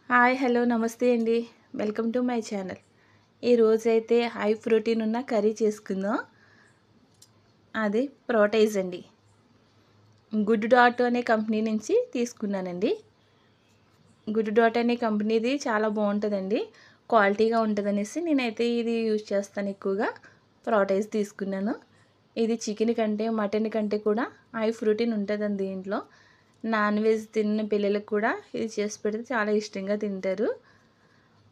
Hi hello నమస్తే అండి. Welcome to my channel. ఈరోజైతే హై ప్రోటీన్ ఉన్న కర్రీ చేసుకుందాం. అది ప్రోటైజ్ అండి. గుడ్ డాట్ అనే కంపెనీ నుంచి తీసుకున్నానండి. గుడ్ డాట్ అనే కంపెనీది చాలా బాగుంటుందండి, క్వాలిటీగా ఉంటుందనేసి నేనైతే ఇది యూజ్ చేస్తాను. ఎక్కువగా ప్రోటైజ్ తీసుకున్నాను. ఇది చికెన్ కంటే మటన్ కంటే కూడా హై ప్రోటీన్ ఉంటుందండి దీంట్లో. నాన్ వెజ్ తిన్న పిల్లలకు కూడా ఇది చేసి పెడితే చాలా ఇష్టంగా తింటారు.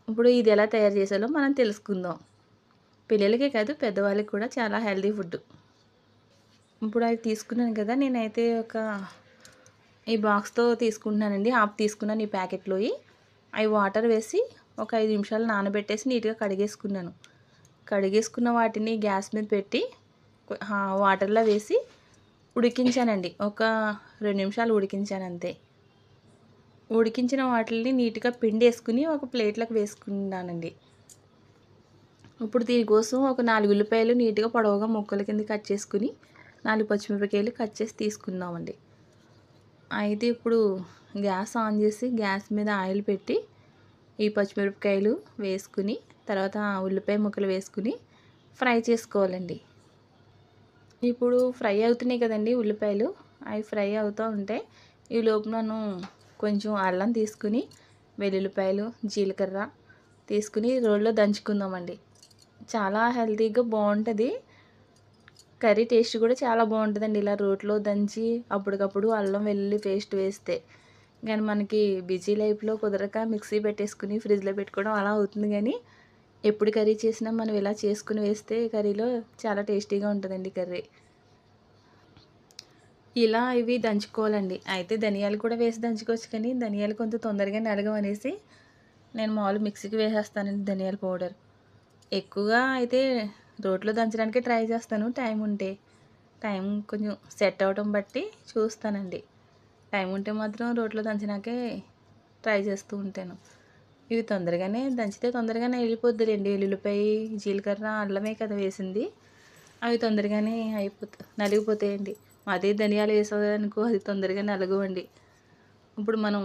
ఇప్పుడు ఇది ఎలా తయారు చేసాలో మనం తెలుసుకుందాం. పిల్లలకే కాదు పెద్దవాళ్ళకి కూడా చాలా హెల్తీ ఫుడ్. ఇప్పుడు అవి తీసుకున్నాను కదా, నేనైతే ఈ బాక్స్తో తీసుకుంటున్నానండి. హాఫ్ తీసుకున్నాను ఈ ప్యాకెట్లోవి. అవి వాటర్ వేసి ఒక 5 నిమిషాలు నానబెట్టేసి నీట్గా కడిగేసుకున్నాను. కడిగేసుకున్న వాటిని గ్యాస్ మీద పెట్టి వాటర్లో వేసి ఉడికించానండి. ఒక 2 నిమిషాలు ఉడికించాను అంతే. ఉడికించిన వాటిని నీట్గా పిండేసుకుని ఒక ప్లేట్లోకి వేసుకున్నానండి. ఇప్పుడు దీనికోసం ఒక 4 ఉల్లిపాయలు నీట్గా పొడవుగా ముక్కల కింద కట్ చేసుకుని 4 పచ్చిమిరపకాయలు కట్ చేసి తీసుకుందామండి. అయితే ఇప్పుడు గ్యాస్ ఆన్ చేసి గ్యాస్ మీద ఆయిల్ పెట్టి ఈ పచ్చిమిరపకాయలు వేసుకుని తర్వాత ఉల్లిపాయ ముక్కలు వేసుకుని ఫ్రై చేసుకోవాలండి. ఇప్పుడు ఫ్రై అవుతున్నాయి కదండి ఉల్లిపాయలు. అవి ఫ్రై అవుతూ ఉంటే ఈ లోపు నేను కొంచెం అల్లం తీసుకుని వెల్లుల్లిపాయలు జీలకర్ర తీసుకుని రోల్లో దంచుకుందామండి. చాలా హెల్తీగా బాగుంటుంది కర్రీ. టేస్ట్ కూడా చాలా బాగుంటుందండి ఇలా రోట్లో దంచి అప్పటికప్పుడు అల్లం వెల్లుల్లి పేస్ట్ వేస్తే. కానీ మనకి బిజీ లైఫ్లో కుదరక మిక్సీ పెట్టేసుకుని ఫ్రిడ్జ్లో పెట్టుకోవడం అలా అవుతుంది. కానీ ఎప్పుడు కర్రీ చేసినా మనం ఇలా చేసుకుని వేస్తే కర్రీలో చాలా టేస్టీగా ఉంటుందండి కర్రీ. ఇలా ఇవి దంచుకోవాలండి. అయితే ధనియాలు కూడా వేసి దంచుకోవచ్చు, కానీ ధనియాలు కొంచెం తొందరగా నలగవనేసి నేను మామూలుగా మిక్సీకి వేసేస్తానండి ధనియాల పౌడర్. ఎక్కువగా అయితే రోట్లో దంచడానికి ట్రై చేస్తాను టైం ఉంటే. టైం కొంచెం సెట్ అవ్వడం బట్టి చూస్తానండి. టైం ఉంటే మాత్రం రోట్లో దంచడానికే ట్రై చేస్తూ ఉంటాను. ఇవి తొందరగానే దంచితే తొందరగానే వెళ్ళిపోద్దులేండి. ఎల్లుల్లిపాయ జీలకర్ర అల్లమే కదా వేసింది. అవి తొందరగానే నలిగిపోతాయండి. అదే ధనియాలు వేసామనుకో అది తొందరగా నలగవండి. ఇప్పుడు మనం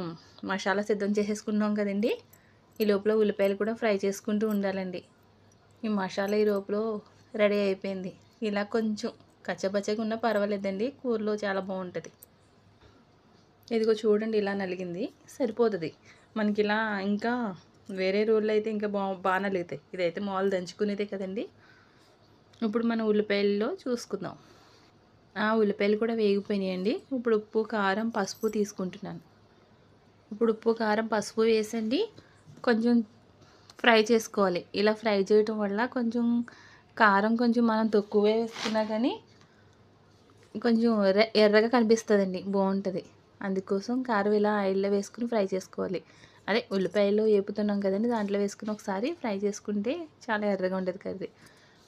మసాలా సిద్ధం చేసేసుకున్నాం కదండి. ఈ లోపల ఉల్లిపాయలు కూడా ఫ్రై చేసుకుంటూ ఉండాలండి. ఈ మసాలా ఈ లోపల రెడీ అయిపోయింది. ఇలా కొంచెం కచ్చపచ్చగా ఉన్నా పర్వాలేదండి, కూరలో చాలా బాగుంటుంది. ఇదిగో చూడండి ఇలా నలిగింది, సరిపోతుంది మనకి. ఇలా ఇంకా వేరే రోళ్ళు అయితే ఇంకా బాగా నలుగుతాయి. ఇదైతే మామూలు దంచుకునేదే కదండి. ఇప్పుడు మనం ఉల్లిపాయల్లో చూసుకుందాం. ఉల్లిపాయలు కూడా వేగిపోయినాయండి. ఇప్పుడు ఉప్పు కారం పసుపు తీసుకుంటున్నాను. ఇప్పుడు ఉప్పు కారం పసుపు వేసండి కొంచెం ఫ్రై చేసుకోవాలి. ఇలా ఫ్రై చేయటం వల్ల కొంచెం కారం కొంచెం మనం తక్కువే వేసుకున్నా కానీ కొంచెం ఎర్రగా కనిపిస్తుందండి, బాగుంటుంది. అందుకోసం కారం ఇలా ఆయిల్లో వేసుకుని ఫ్రై చేసుకోవాలి. అదే ఉల్లిపాయలు వేపుతున్నాం కదండి, దాంట్లో వేసుకుని ఒకసారి ఫ్రై చేసుకుంటే చాలా ఎర్రగా ఉంటుంది కర్రీ.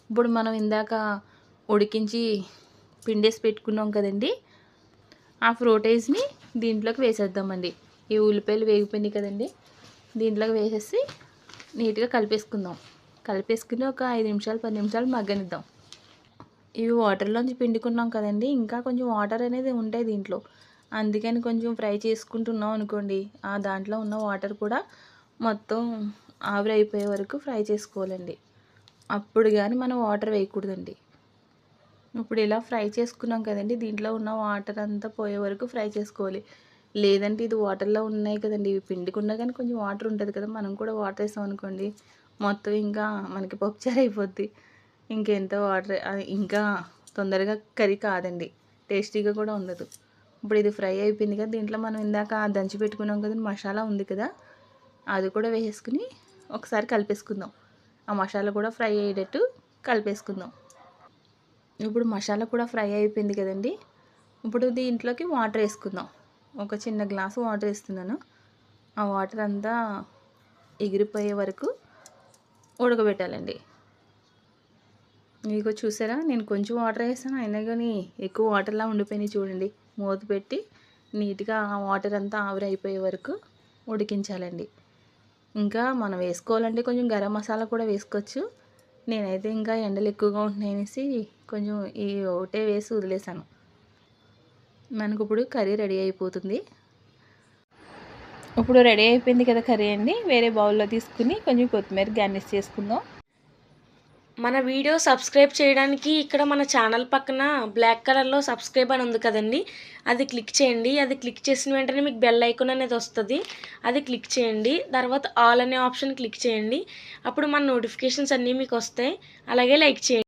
ఇప్పుడు మనం ఇందాక ఉడికించి పిండేసి పెట్టుకున్నాం కదండి, ఆ ప్రోటైజ్ని దీంట్లోకి వేసేద్దామండి. ఈ ఉల్లిపాయలు వేగిపోయినాయి కదండి, దీంట్లోకి వేసేసి నీట్గా కలిపేసుకుందాం. కలిపేసుకుని ఒక 5 నిమిషాలు 10 నిమిషాలు మగ్గనిద్దాం. ఇవి వాటర్లోంచి పిండుకున్నాం కదండి, ఇంకా కొంచెం వాటర్ అనేది ఉంటాయి దీంట్లో. అందుకని కొంచెం ఫ్రై చేసుకుంటున్నాం అనుకోండి, ఆ దాంట్లో ఉన్న వాటర్ కూడా మొత్తం ఆవిరి అయిపోయే వరకు ఫ్రై చేసుకోవాలండి. అప్పుడు కానీ మనం వాటర్ వేయకూడదండి. ఇప్పుడు ఇలా ఫ్రై చేసుకున్నాం కదండి, దీంట్లో ఉన్న వాటర్ అంతా పోయే వరకు ఫ్రై చేసుకోవాలి. లేదంటే ఇది వాటర్లో ఉన్నాయి కదండి, ఇవి పిండుకున్నా కానీ కొంచెం వాటర్ ఉంటుంది కదా, మనం కూడా వాటర్ వేసాం అనుకోండి మొత్తం ఇంకా మనకి పప్పుచారు అయిపోద్ది. ఇంకెంత వాటర్, ఇంకా తొందరగా కర్రీ కాదండి, టేస్టీగా కూడా ఉండదు. ఇప్పుడు ఇది ఫ్రై అయిపోయింది కదా, దీంట్లో మనం ఇందాక దంచి పెట్టుకున్నాం కదండి మసాలా ఉంది కదా, అది కూడా వేసుకుని ఒకసారి కలిపేసుకుందాం. ఆ మసాలా కూడా ఫ్రై అయ్యేటట్టు కలిపేసుకుందాం. ఇప్పుడు మసాలా కూడా ఫ్రై అయిపోయింది కదండి, ఇప్పుడు దీంట్లోకి వాటర్ వేసుకుందాం. ఒక చిన్న గ్లాసు వాటర్ వేస్తున్నాను. ఆ వాటర్ అంతా ఎగిరిపోయే వరకు ఉడకబెట్టాలండి. మీకు చూసారా, నేను కొంచెం వాటర్ వేసాను అయినా కానీ ఎక్కువ వాటర్లా ఉండిపోయినాయి చూడండి. మూత పెట్టి నీట్గా ఆ వాటర్ అంతా ఆవిరి అయిపోయే వరకు ఉడికించాలండి. ఇంకా మనం వేసుకోవాలంటే కొంచెం గరం మసాలా కూడా వేసుకోవచ్చు. నేనైతే ఇంకా ఎండలు ఎక్కువగా ఉంటున్నాయనేసి కొంచెం ఈ ఒకటే వేసి వదిలేసాను. మనకు ఇప్పుడు కర్రీ రెడీ అయిపోతుంది. ఇప్పుడు రెడీ అయిపోయింది కదా కర్రీ అండి. వేరే బౌల్లో తీసుకుని కొంచెం కొత్తిమీర గార్నిష్ చేసుకుందాం. మన వీడియో సబ్స్క్రైబ్ చేయడానికి ఇక్కడ మన ఛానల్ పక్కన బ్లాక్ కలర్లో సబ్స్క్రైబ్ అని ఉంది కదండి, అది క్లిక్ చేయండి. అది క్లిక్ చేసిన వెంటనే మీకు బెల్ ఐకాన్ అనేది వస్తుంది, అది క్లిక్ చేయండి. తర్వాత ఆల్ అనే ఆప్షన్ క్లిక్ చేయండి. అప్పుడు మన నోటిఫికేషన్స్ అన్నీ మీకు వస్తాయి. అలాగే లైక్ చేయండి.